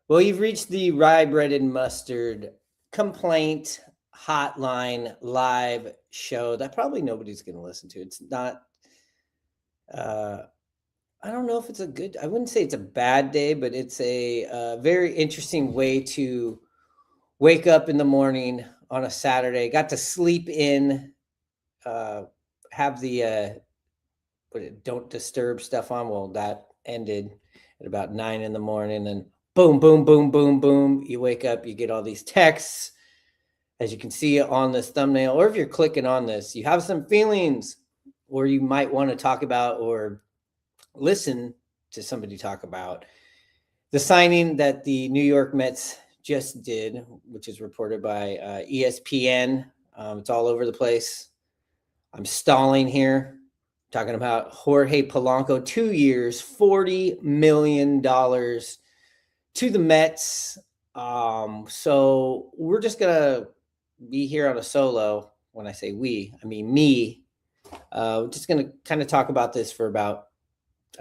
Well, you've reached the Rye Bread and Mustard complaint hotline live show that probably nobody's going to listen to. It's not, uh, I don't know if it's I wouldn't say it's a bad day, but it's a very interesting way to wake up in the morning on a Saturday. Got to sleep in, have the don't disturb stuff on. Well, that ended at about 9 in the morning, and boom, boom, boom, boom, boom. You wake up, you get all these texts, as you can see on this thumbnail, or if you're clicking on this, you have some feelings, or you might want to talk about or listen to somebody talk about the signing that the New York Mets just did, which is reported by ESPN. It's all over the place. I'm stalling here. Talking about Jorge Polanco, 2 years, $40 million to the Mets. So we're just going to be here on a solo. When I say we, I mean me. Just going to kind of talk about this for about,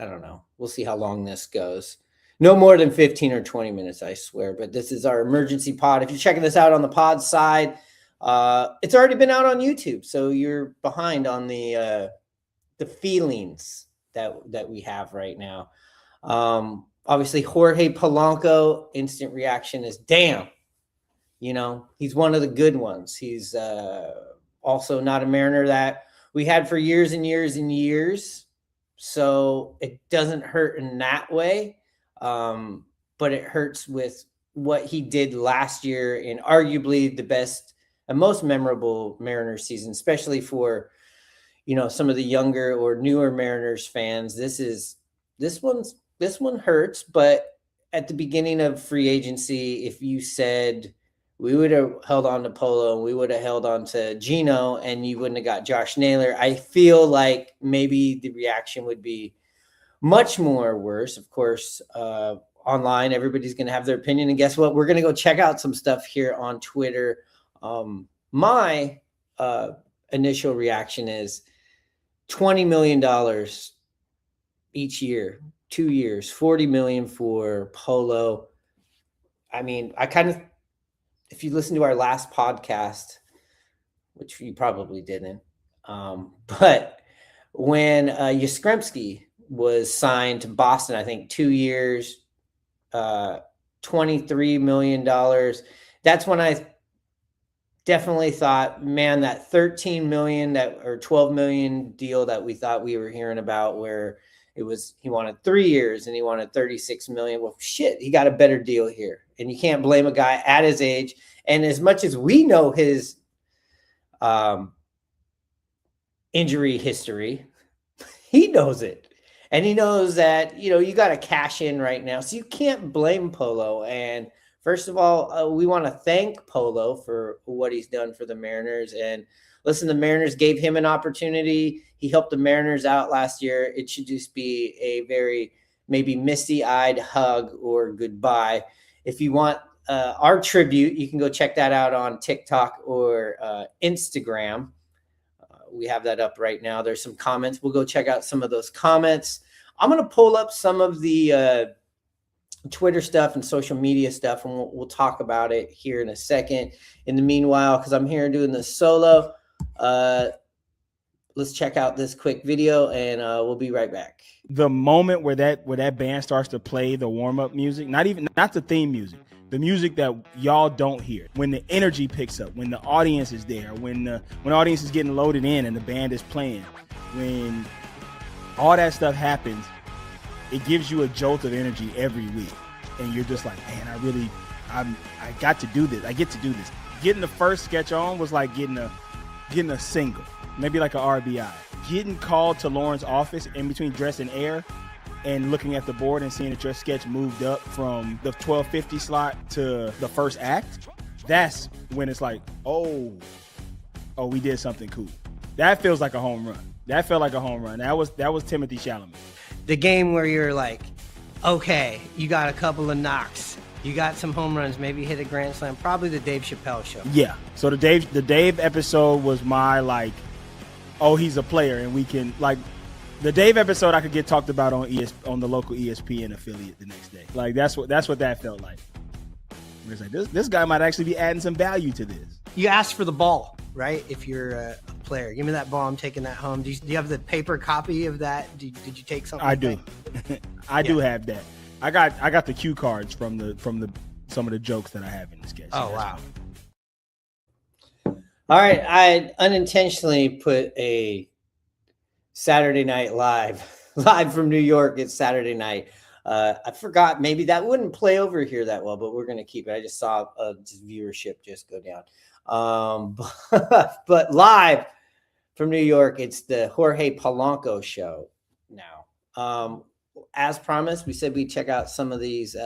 I don't know. We'll see how long this goes. No more than 15 or 20 minutes, I swear. But this is our emergency pod. If you're checking this out on the pod side, it's already been out on YouTube. So you're behind on the feelings that we have right now. Obviously, Jorge Polanco, instant reaction is, damn, he's one of the good ones. He's also not a Mariner that we had for years and years and years. So it doesn't hurt in that way. But it hurts with what he did last year in arguably the best and most memorable Mariners season, especially for some of the younger or newer Mariners fans. This one hurts, but at the beginning of free agency, if you said we would have held on to Polo and we would have held on to Gino and you wouldn't have got Josh Naylor, I feel like maybe the reaction would be much more worse. Of course, online, everybody's going to have their opinion. And guess what? We're going to go check out some stuff here on Twitter. My initial reaction is $20 million each year, 2 years, $40 million for Polo. I mean, if you listen to our last podcast, which you probably didn't, but when Yastrzemski was signed to Boston, I think 2 years, $23 million. That's when I definitely thought, man, that 13 million or 12 million deal that we thought we were hearing about, where he wanted 3 years and he wanted 36 million. Well, shit, he got a better deal here. And you can't blame a guy at his age. And as much as we know his injury history, he knows it. And he knows that, you got to cash in right now. So you can't blame Polo. And first of all, we want to thank Polo for what he's done for the Mariners. And listen, the Mariners gave him an opportunity. He helped the Mariners out last year. It should just be a very maybe misty-eyed hug or goodbye. If you want our tribute, you can go check that out on TikTok or Instagram. We have that up right now. There's some comments. We'll go check out some of those comments. I'm going to pull up some of the Twitter stuff and social media stuff, and we'll talk about it here in a second. In the meanwhile, because I'm here doing this solo, let's check out this quick video, and we'll be right back. The moment where that band starts to play the warm-up music, not the theme music, the music that y'all don't hear, when the energy picks up, when the audience is there, when the audience is getting loaded in and the band is playing, when all that stuff happens, it gives you a jolt of energy every week. And you're just like, man, I got to do this. I get to do this. Getting the first sketch on was like getting a single, maybe like a RBI. Getting called to Lauren's office in between dress and air and looking at the board and seeing that your sketch moved up from the 12:50 slot to the first act, that's when it's like, oh, we did something cool. That feels like a home run. That felt like a home run. That was Timothy Chalamet. The game where you're like, okay, you got a couple of knocks, you got some home runs, maybe hit a grand slam, probably the Dave Chappelle show. Yeah. So the Dave episode was my like, oh, he's a player, and we can like the Dave episode I could get talked about on the local ESPN affiliate the next day. Like that's what that felt like. It's like this guy might actually be adding some value to this. You ask for the ball, right? If you're a player, give me that ball. I'm taking that home. Do you have the paper copy of that? Did you take something? I do. I do have that. I got the cue cards from some of the jokes that I have in this sketch. Oh wow. All right, I unintentionally put a Saturday Night Live from New York. It's Saturday night. I forgot, maybe that wouldn't play over here that well, but we're going to keep it. I just saw viewership just go down. But live from New York, it's the Jorge Polanco show now. As promised, we said we'd check out some of these,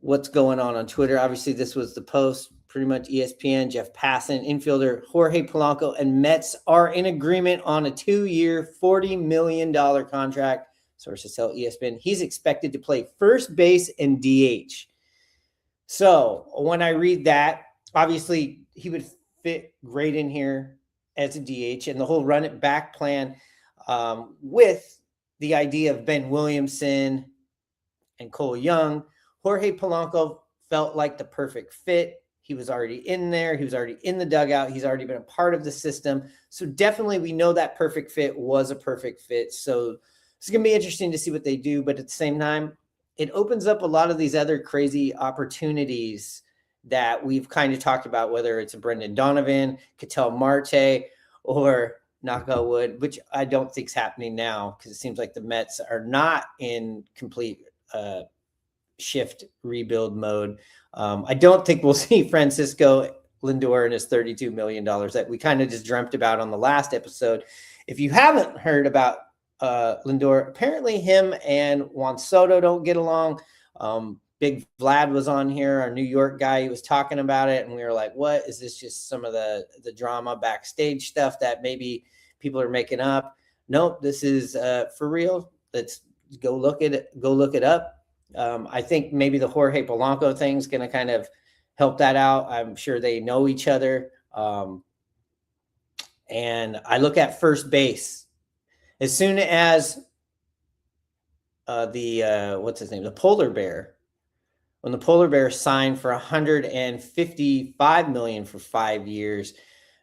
what's going on Twitter. Obviously, this was the post, pretty much ESPN, Jeff Passan, infielder Jorge Polanco, and Mets are in agreement on a 2-year, $40 million contract. Sources tell ESPN he's expected to play first base and DH. So when I read that, obviously he would fit great in here as a DH, and the whole run it back plan with the idea of Ben Williamson and Cole Young. Jorge Polanco felt like the perfect fit. He was already in there. He was already in the dugout. He's already been a part of the system. So definitely we know that perfect fit was a perfect fit. So it's going to be interesting to see what they do. But at the same time, it opens up a lot of these other crazy opportunities that we've kind of talked about, whether it's a Brendan Donovan, Ketel Marte, or knock on wood, which I don't think is happening now because it seems like the Mets are not in complete shift rebuild mode. I don't think we'll see Francisco Lindor and his $32 million that we kind of just dreamt about on the last episode. If you haven't heard about Lindor, apparently him and Juan Soto don't get along. Big Vlad was on here, our New York guy. He was talking about it, and we were like, what? Is this just some of the drama backstage stuff that maybe people are making up? Nope, this is for real. Let's go look it up. I think maybe the Jorge Polanco thing is going to kind of help that out. I'm sure they know each other. And I look at first base. As soon as what's his name? The polar bear. When the polar bear signed for $155 million for 5 years,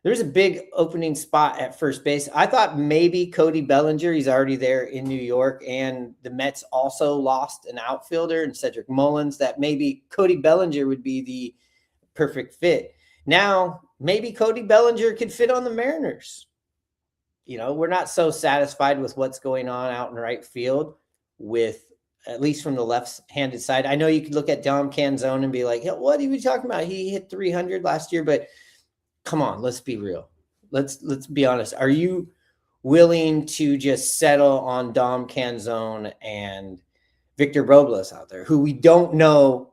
there's a big opening spot at first base. I thought maybe Cody Bellinger, he's already there in New York, and the Mets also lost an outfielder in Cedric Mullins, that maybe Cody Bellinger would be the perfect fit. Now, maybe Cody Bellinger could fit on the Mariners. You know, we're not so satisfied with what's going on out in right field, with at least from the left-handed side. I know you could look at Dom Canzone and be like, hey, what are you talking about? He hit 300 last year, but come on, let's be real. Let's be honest. Are you willing to just settle on Dom Canzone and Victor Robles out there, who we don't know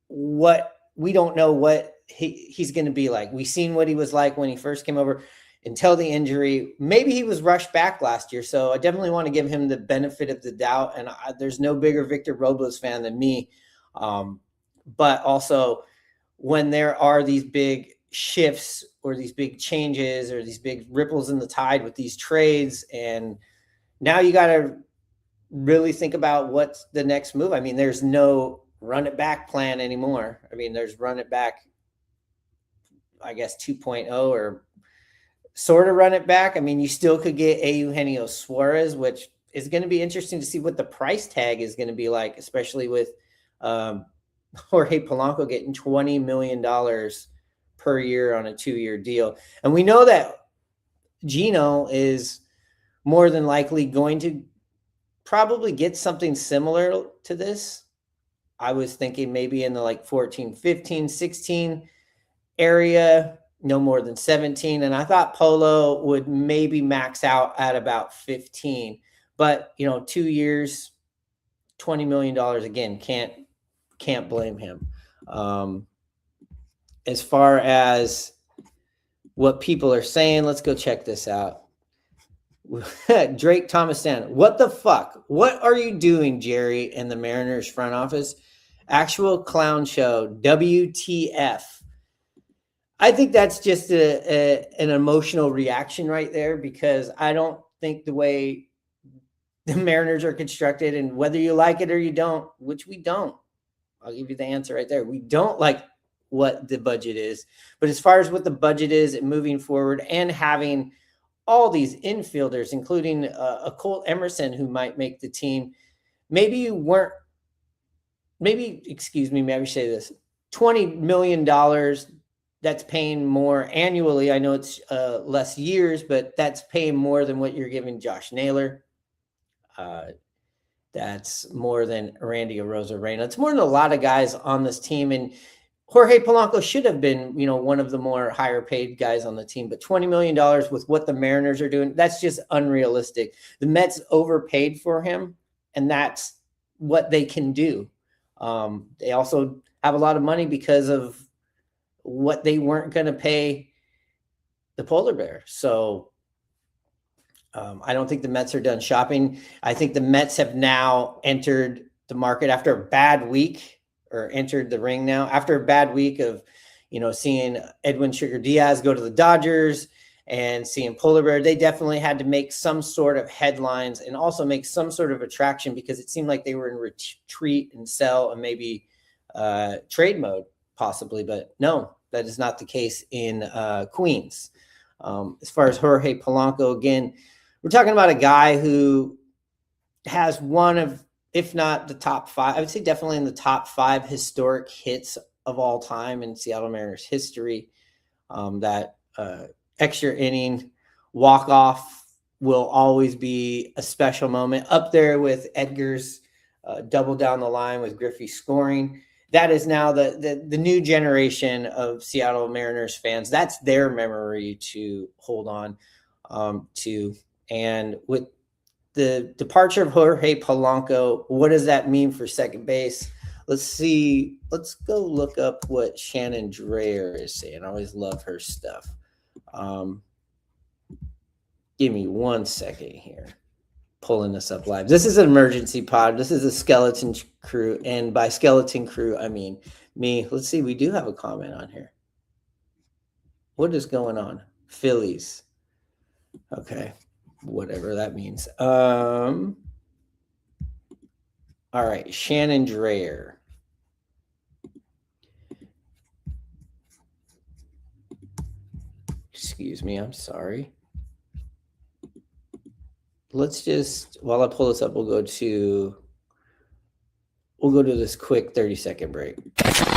what he's going to be like? We've seen what he was like when he first came over until the injury. Maybe he was rushed back last year, so I definitely want to give him the benefit of the doubt. And there's no bigger Victor Robles fan than me. But also, when there are these big shifts or these big changes or these big ripples in the tide with these trades, and now you got to really think about what's the next move. I mean, there's no run it back plan anymore. I mean, there's run it back, I guess 2.0, or sort of run it back. I mean, you still could get Eugenio Suarez, which is going to be interesting to see what the price tag is going to be like, especially with Jorge Polanco getting $20 million per year on a 2-year deal. And we know that Gino is more than likely going to probably get something similar to this. I was thinking maybe in the like 14, 15, 16 area, no more than 17. And I thought Polo would maybe max out at about 15. But, 2 years, $20 million, again, can't blame him. As far as what people are saying, let's go check this out. Drake Thomason, what the fuck? What are you doing, Jerry, and the Mariners front office? Actual clown show, WTF. I think that's just an emotional reaction right there, because I don't think the way the Mariners are constructed, and whether you like it or you don't, which we don't, I'll give you the answer right there. We don't like what the budget is, but as far as what the budget is and moving forward and having all these infielders, including a Colt Emerson who might make the team, maybe I say this, $20 million, that's paying more annually. I know it's less years, but that's paying more than what you're giving Josh Naylor. That's more than Randy Arozarena. It's more than a lot of guys on this team. And Jorge Polanco should have been, one of the more higher paid guys on the team, but $20 million with what the Mariners are doing, that's just unrealistic. The Mets overpaid for him, and that's what they can do. They also have a lot of money because of what they weren't going to pay the polar bear. So I don't think the Mets are done shopping. I think the Mets have now entered the market after a bad week, or entered the ring now after a bad week of, seeing Edwin Sugar Diaz go to the Dodgers and seeing polar bear. They definitely had to make some sort of headlines and also make some sort of attraction, because it seemed like they were in retreat and sell and maybe trade mode possibly, but no, that is not the case in Queens. As far as Jorge Polanco, again, we're talking about a guy who has one of, if not the top 5, I would say definitely in the top 5 historic hits of all time in Seattle Mariners history. That extra inning walk-off will always be a special moment, up there with Edgar's double down the line with Griffey scoring. That is now the new generation of Seattle Mariners fans. That's their memory to hold on to. And with the departure of Jorge Polanco, what does that mean for second base? Let's see. Let's go look up what Shannon Dreyer is saying. I always love her stuff. Give me 1 second here. Pulling this up live. This is an emergency pod. This is a skeleton crew. And by skeleton crew, I mean me. Let's see. We do have a comment on here. What is going on? Phillies. Okay. Whatever that means. All right. Shannon Dreyer. Excuse me. I'm sorry. Let's just, while I pull this up, we'll go to this quick 30-second break.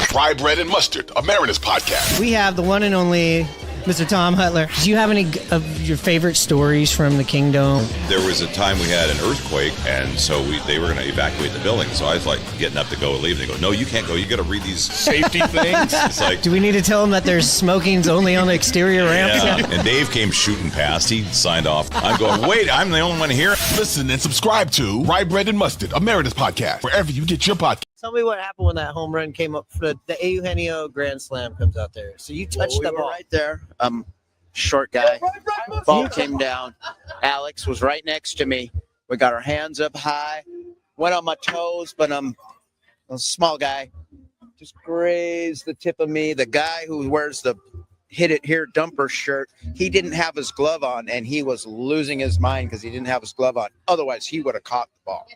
Fry Bread and Mustard, a Mariners podcast. We have the one and only Mr. Tom Hutler. Do you have any of your favorite stories from the Kingdom? There was a time we had an earthquake, and so they were going to evacuate the building. So I was like getting up to go leave, and they go, "No, you can't go. You got to read these safety things." It's like, do we need to tell them that there's smoking's only on the exterior ramps? Yeah. And Dave came shooting past. He signed off. I'm going, wait, I'm the only one here. Listen and subscribe to Fry Bread and Mustard, a Mariners podcast, wherever you get your podcast. Tell me what happened when that home run came up for the Eugenio Grand Slam comes out there. So you touched the ball right there. Short guy. Ball came down. Alex was right next to me. We got our hands up high. Went on my toes, but a small guy just grazed the tip of me. The guy who wears the hit it here dumper shirt, he didn't have his glove on, and he was losing his mind because he didn't have his glove on. Otherwise, he would have caught the ball.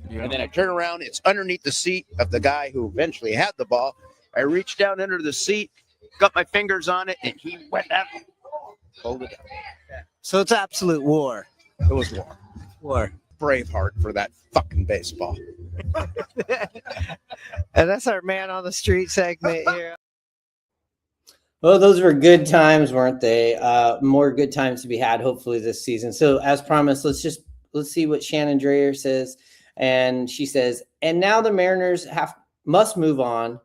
Yeah. And then I turn around. It's underneath the seat of the guy who eventually had the ball. I reached down under the seat, got my fingers on it, and he went out. Hold it up. So it's absolute war. It was war. War. Braveheart for that fucking baseball. And that's our man on the street segment here. Well, those were good times, weren't they? More good times to be had, hopefully, this season. So, as promised, let's see what Shannon Dreyer says. And she says, and now the Mariners must move on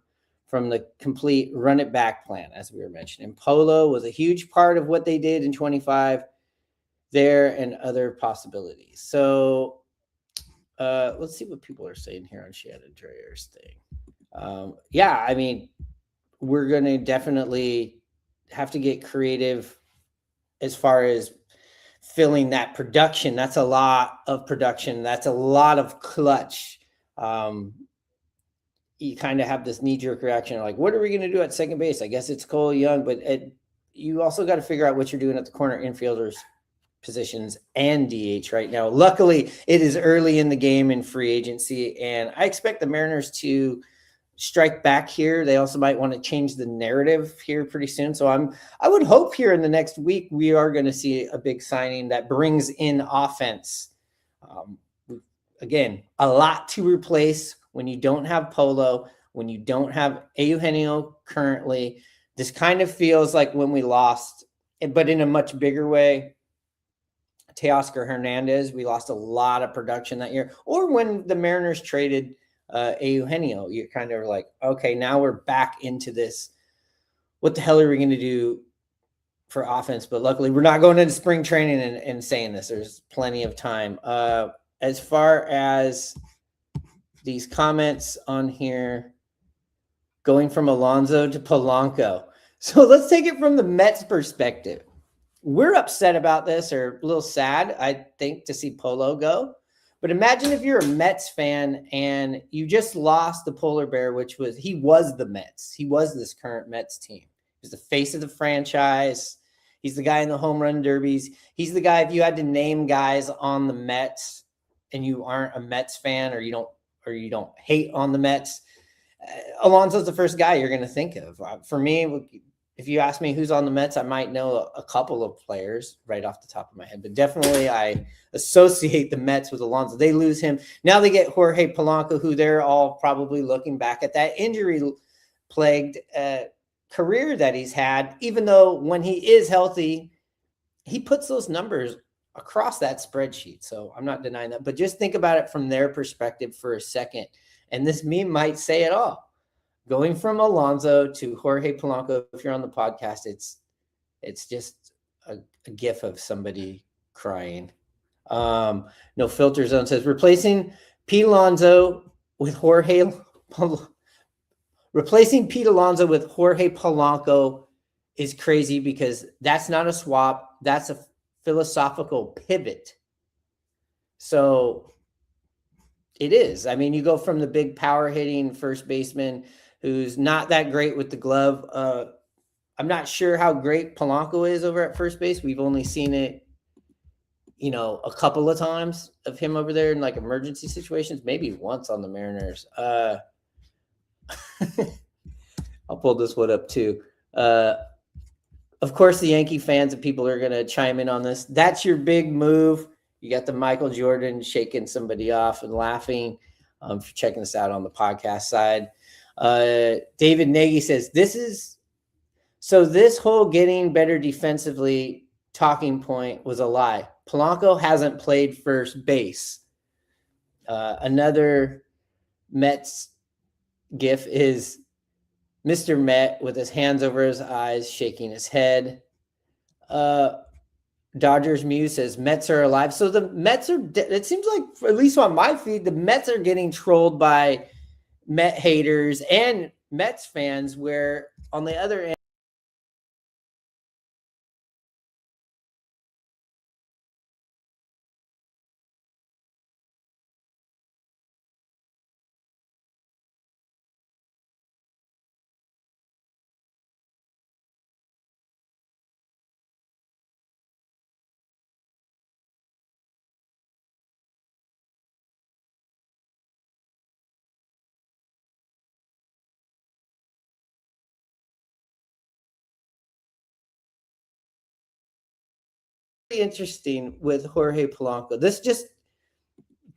from the complete run it back plan, as we were mentioning. Polo was a huge part of what they did in 25 there and other possibilities. So let's see what people are saying here on Shannon Dreyer's thing. Yeah, I mean, we're going to definitely have to get creative as far as filling that production. That's a lot of production. That's a lot of clutch. You kind of have this knee-jerk reaction, like, what are we going to do at second base? I guess it's Cole Young, but you also got to figure out what you're doing at the corner infielders positions and DH right now. Luckily, it is early in the game in free agency, and I expect the Mariners to strike back here. They also might want to change the narrative here pretty soon. So I would hope here in the next week we are going to see a big signing that brings in offense. Again, a lot to replace when you don't have Polo, when you don't have Eugenio currently. This kind of feels like when we lost, but in a much bigger way, Teoscar Hernandez. We lost a lot of production that year. Or when the Mariners traded Eugenio, you're kind of like, okay, now we're back into this. What the hell are we going to do for offense? But luckily, we're not going into spring training and saying this. There's plenty of time. As far as these comments on here, going from Alonso to Polanco. So let's take it from the Mets perspective. We're upset about this, or a little sad, I think, to see Polo go. But imagine if you're a Mets fan and you just lost the polar bear, he was the Mets. He was this current Mets team. He was the face of the franchise. He's the guy in the home run derbies. He's the guy, if you had to name guys on the Mets and you aren't a Mets fan, or you don't hate on the Mets, Alonso's the first guy you're going to think of. For me, if you ask me who's on the Mets, I might know a couple of players right off the top of my head, but definitely I associate the Mets with Alonso. They lose him. Now they get Jorge Polanco, who they're all probably looking back at that injury-plagued career that he's had, even though when he is healthy, he puts those numbers across that spreadsheet. So I'm not denying that, but just think about it from their perspective for a second. And this meme might say it all. Going from Alonso to Jorge Polanco, if you're on the podcast, it's just a gif of somebody crying. No Filter Zone says, replacing Pete Alonso with Jorge Polanco is crazy, because that's not a swap. That's a philosophical pivot. So it is. I mean, you go from the big power hitting first baseman who's not that great with the glove. I'm not sure how great Polanco is over at first base. We've only seen it, a couple of times of him over there in like emergency situations, maybe once on the Mariners. I'll pull this one up too. Of course, the Yankee fans and people are going to chime in on this. That's your big move. You got the Michael Jordan shaking somebody off and laughing. If you're checking this out on the podcast side. David Nagy says, this whole getting better defensively talking point was a lie. Polanco hasn't played first base. Another Mets gif is Mr. Met with his hands over his eyes, shaking his head. Dodgers Muse says, Mets are alive. So the Mets are, it seems like, at least on my feed, the Mets are getting trolled by Met haters and Mets fans, where on the other end, interesting with Jorge Polanco. This just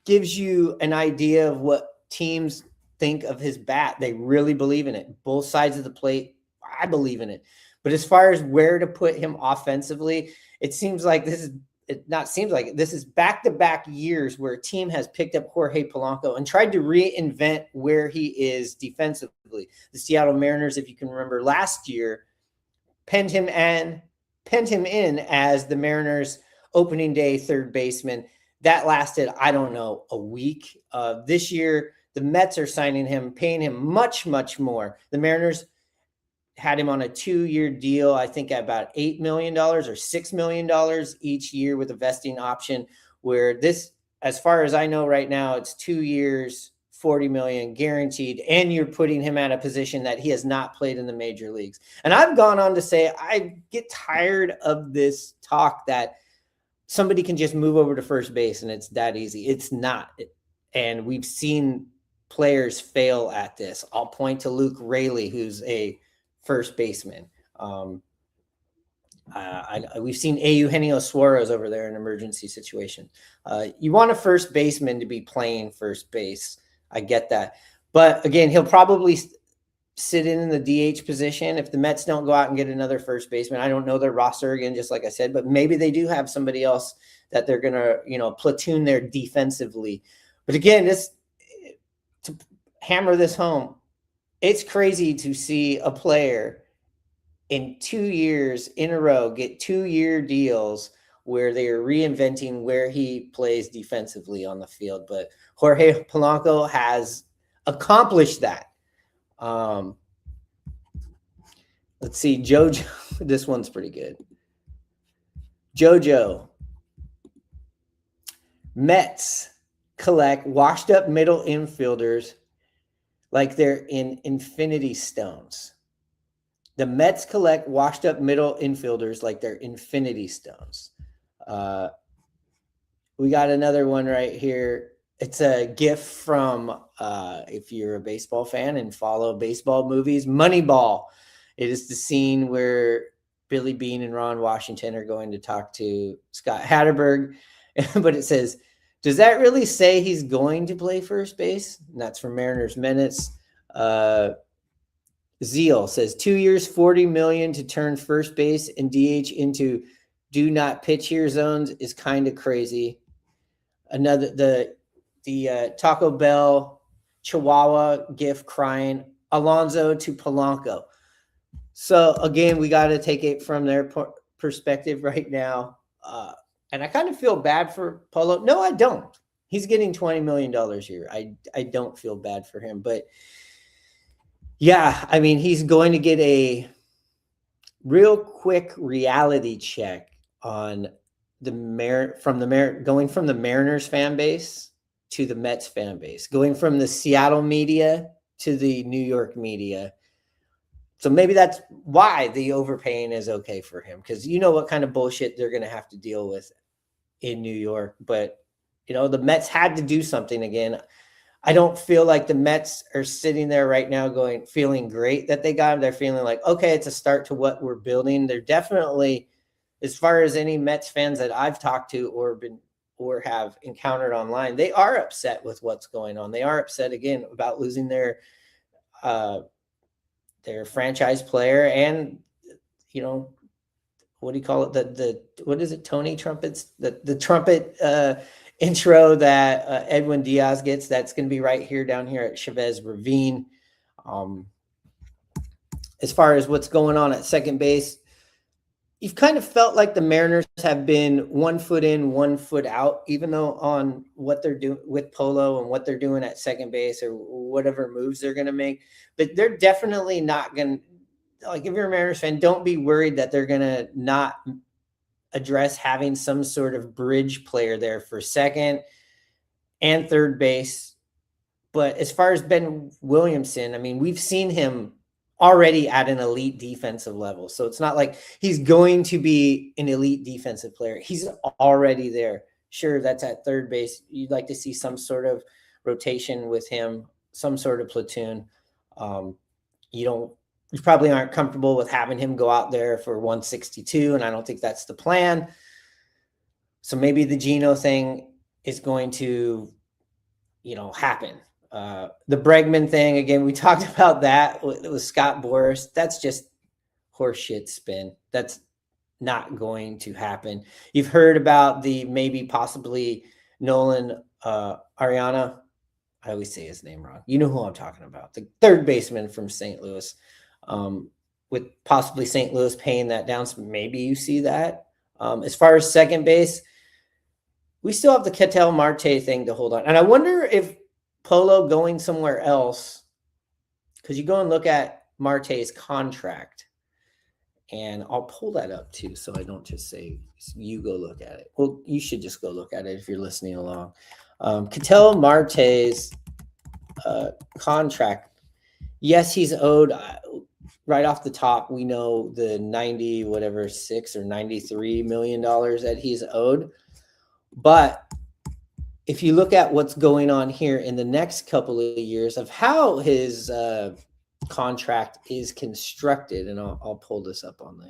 gives you an idea of what teams think of his bat. They really believe in it. Both sides of the plate, I believe in it. But as far as where to put him offensively, it seems like this is back-to-back years where a team has picked up Jorge Polanco and tried to reinvent where he is defensively. The Seattle Mariners, if you can remember, last year penned him in as the Mariners' opening day third baseman. That lasted, I don't know, a week. This year, the Mets are signing him, paying him much, much more. The Mariners had him on a 2-year deal, I think at about $8 million or $6 million each year with a vesting option, where this, as far as I know right now, it's 2 years, $40 million guaranteed, and you're putting him at a position that he has not played in the major leagues. And I've gone on to say, I get tired of this talk that somebody can just move over to first base and it's that easy. It's not. And we've seen players fail at this. I'll point to Luke Raley, who's a first baseman. We've seen Eugenio Suarez over there in emergency situation. You want a first baseman to be playing first base. I get that. But again, he'll probably sit in the DH position if the Mets don't go out and get another first baseman. I don't know their roster again, just like I said, but maybe they do have somebody else that they're going to, platoon there defensively. But again, to hammer this home, it's crazy to see a player in 2 years in a row get 2-year deals where they are reinventing where he plays defensively on the field. But Jorge Polanco has accomplished that. Let's see, Jojo. This one's pretty good. Jojo. Mets collect washed up middle infielders like they're in infinity stones. The Mets collect washed up middle infielders like they're infinity stones. We got another one right here. It's a GIF from, if you're a baseball fan and follow baseball movies, Moneyball. It is the scene where Billy Beane and Ron Washington are going to talk to Scott Hatterberg. But it says, does that really say he's going to play first base? And that's from Mariners Minutes. Zeal says 2 years, $40 million to turn first base and DH into do not pitch here zones is kind of crazy. Another, the Taco Bell Chihuahua GIF crying Alonso to Polanco. So again, we got to take it from their perspective right now. And I kind of feel bad for Polo. No, I don't. He's getting $20 million a year. I don't feel bad for him, but yeah, I mean, he's going to get a real quick reality check on going from the Mariners fan base to the Mets fan base, going from the Seattle media to the New York media. So maybe that's why the overpaying is okay for him, because you know what kind of bullshit they're going to have to deal with in New York. But, the Mets had to do something again. I don't feel like the Mets are sitting there right now feeling great that they got him. They're feeling like, okay, it's a start to what we're building. They're definitely, as far as any Mets fans that I've talked to or have encountered online, they are upset with what's going on. They are upset again about losing their franchise player and, what do you call it? What is it? Tony trumpets, the trumpet intro that Edwin Diaz gets. That's going to be right here down here at Chavez Ravine. As far as what's going on at second base, you've kind of felt like the Mariners have been 1 foot in, 1 foot out, even though on what they're doing with Polo and what they're doing at second base or whatever moves they're going to make. But they're definitely not going to, like, if you're a Mariners fan, don't be worried that they're going to not address having some sort of bridge player there for second and third base. But as far as Ben Williamson, I mean, we've seen him already at an elite defensive level. So it's not like he's going to be an elite defensive player. He's already there. Sure, that's at third base. You'd like to see some sort of rotation with him, some sort of platoon. You probably aren't comfortable with having him go out there for 162, and I don't think that's the plan. So maybe the Geno thing is going to, happen. The Bregman thing, again, we talked about that with Scott Boras. That's just horseshit spin. That's not going to happen. You've heard about the possibly Nolan Ariana. I always say his name wrong. You know who I'm talking about. The third baseman from St. Louis, with possibly St. Louis paying that down. So maybe you see that. As far as second base, we still have the Ketel Marte thing to hold on. And I wonder if Polo going somewhere else, because you go and look at Marte's contract, and I'll pull that up too, so I don't just say you go look at it. Well, you should just go look at it if you're listening along. Ketel Marte's contract, yes, he's owed right off the top. We know the $6 or $93 million that he's owed, but if you look at what's going on here in the next couple of years of how his contract is constructed, and I'll pull this up on the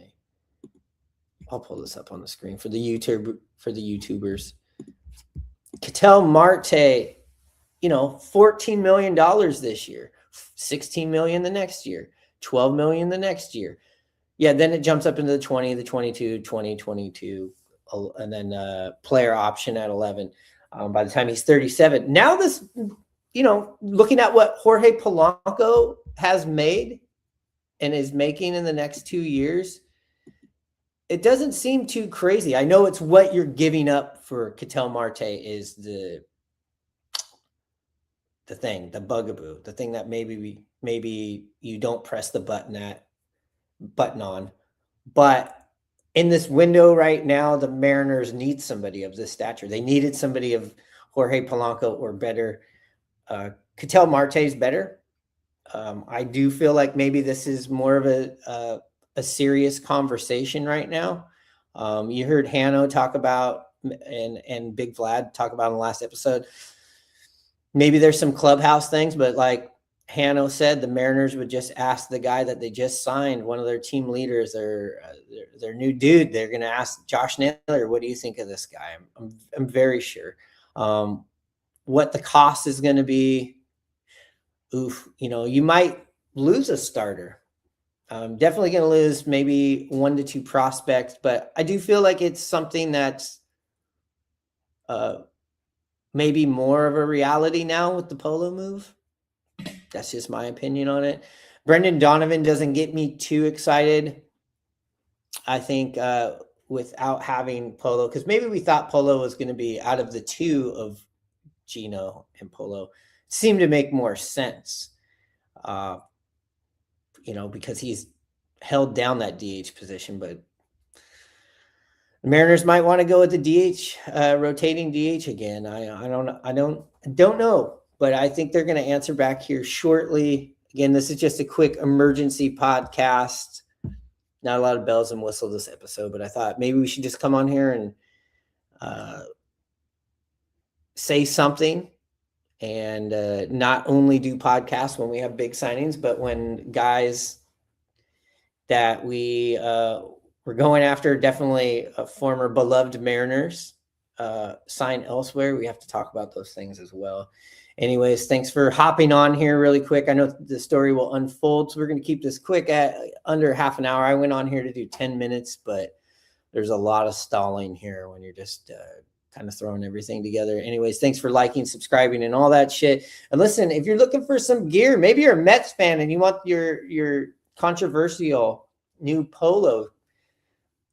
screen for the YouTubers. Ketel Marte, $14 million this year, $16 million the next year, $12 million the next year. Yeah, then it jumps up into the 20, the 22, 20, 22, and then player option at 11 by the time he's 37. Now this, looking at what Jorge Polanco has made and is making in the next 2 years, it doesn't seem too crazy. I know it's what you're giving up for Ketel Marte is the thing, the bugaboo, the thing that maybe you don't press the button on. But in this window right now, the Mariners need somebody of this stature. They needed somebody of Jorge Polanco or better. Ketel Marte is better. I do feel like maybe this is more of a serious conversation right now. You heard Hanno talk about and Big Vlad talk about in the last episode. Maybe there's some clubhouse things, but like Hanno said, the Mariners would just ask the guy that they just signed, one of their team leaders, their new dude. They're going to ask Josh Naylor, what do you think of this guy? I'm very sure. What the cost is going to be. You might lose a starter. Definitely going to lose maybe 1 to 2 prospects, but I do feel like it's something that's maybe more of a reality now with the Polo move. That's just my opinion on it. Brendan Donovan doesn't get me too excited. I think without having Polo, because maybe we thought Polo was going to be out of the two of Gino and Polo, it seemed to make more sense. Because he's held down that DH position, but the Mariners might want to go with the DH, rotating DH again. I don't know, but I think they're going to answer back here shortly. Again, this is just a quick emergency podcast. Not a lot of bells and whistles this episode, but I thought maybe we should just come on here and say something. And not only do podcasts when we have big signings, but when guys that we're going after, definitely former beloved Mariners, sign elsewhere, we have to talk about those things as well. Anyways, thanks for hopping on here really quick. I know the story will unfold, so we're going to keep this quick at under half an hour. I went on here to do 10 minutes, but there's a lot of stalling here when you're just kind of throwing everything together. Anyways, thanks for liking, subscribing, and all that shit. And listen, if you're looking for some gear, maybe you're a Mets fan and you want your controversial new polo,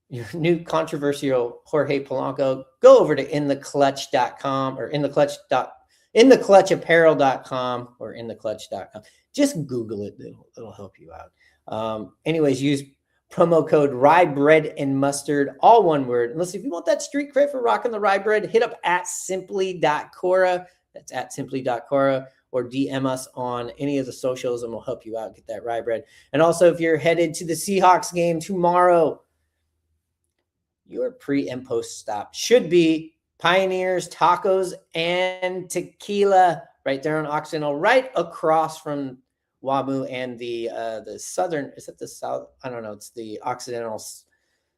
your new controversial Jorge Polanco, go over to intheclutch.com or intheclutchapparel.com or intheclutch.com. Just Google it. It'll help you out. Anyways, use promo code rye bread and mustard, all one word. And listen, if you want that street cred for rocking the rye bread, hit up at simply.cora. That's at simply.cora, or DM us on any of the socials and we'll help you out, get that rye bread. And also, if you're headed to the Seahawks game tomorrow, your pre and post stop should be Pioneers Tacos and Tequila right there on Occidental, right across from WAMU and the southern, is it the south? I don't know. It's the Occidental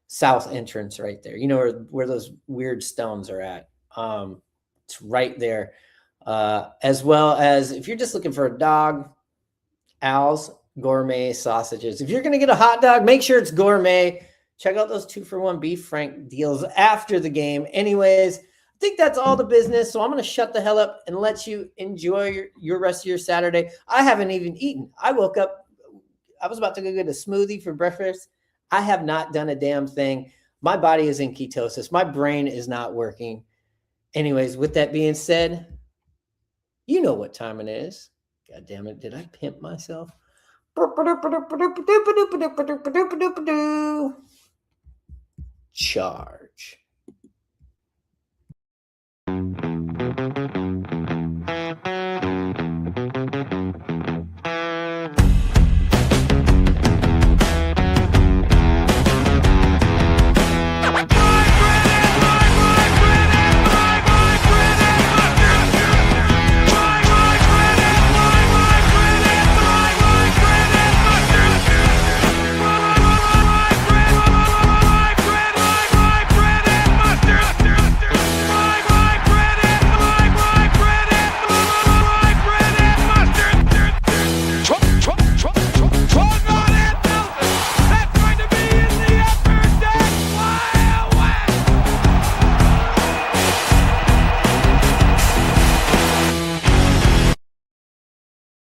south entrance right there. You know where those weird stones are at. It's right there. As well as if you're just looking for a dog, Al's Gourmet Sausages. If you're going to get a hot dog, make sure it's gourmet. Check out those 2-for-1 beef frank deals after the game. Anyways, I think that's all the business. So I'm going to shut the hell up and let you enjoy your rest of your Saturday. I haven't even eaten. I woke up. I was about to go get a smoothie for breakfast. I have not done a damn thing. My body is in ketosis. My brain is not working. Anyways, with that being said, you know what time it is. God damn it. Did I pimp myself? Charge.